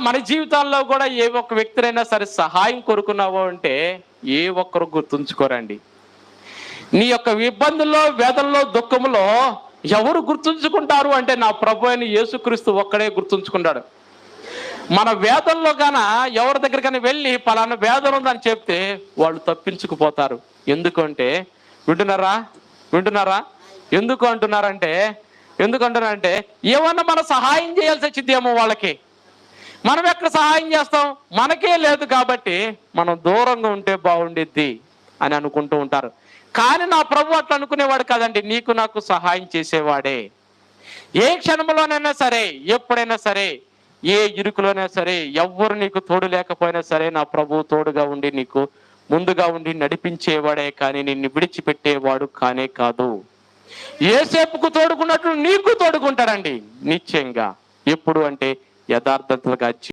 మన జీవితాల్లో కూడా ఏ ఒక్క వ్యక్తినైనా సరే సహాయం కోరుకున్నావో అంటే ఏ ఒక్కరు గుర్తుంచుకోరండి. నీ యొక్క ఇబ్బందుల్లో, వేదనలో, దుఃఖంలో ఎవరు గుర్తుంచుకుంటారు అంటే నా ప్రభు అయిన యేసుక్రీస్తు ఒక్కడే గుర్తుంచుకుంటాడు. మన వేదనలో గాన ఎవరి దగ్గరికైనా వెళ్ళి పలానా వేదన ఉందని చెప్తే వాళ్ళు తప్పించుకుపోతారు. ఎందుకంటే వింటున్నారా ఎందుకు అంటున్నారంటే ఏమన్నా మనం సహాయం చేయాల్సి వచ్చిందేమో వాళ్ళకి. మనం ఎక్కడ సహాయం చేస్తాం? మనకే లేదు కాబట్టి మనం దూరంగా ఉంటే బాగుండిద్ది అని అనుకుంటూ ఉంటారు. కానీ నా ప్రభు అట్లా అనుకునేవాడు కాదండి. నీకు నాకు సహాయం చేసేవాడే. ఏ క్షణంలోనైనా సరే, ఎప్పుడైనా సరే, ఏ ఇరుకులోనైనా సరే, ఎవ్వరు నీకు తోడు లేకపోయినా సరే నా ప్రభు తోడుగా ఉండి నీకు ముందుగా ఉండి నడిపించేవాడే కానీ నిన్ను విడిచిపెట్టేవాడు కానే కాదు. యేసేపుకు తోడుకున్నట్లు నీకు తోడుకుంటాడండి నిశ్చయంగా. ఎప్పుడు అంటే యథార్థతలుగా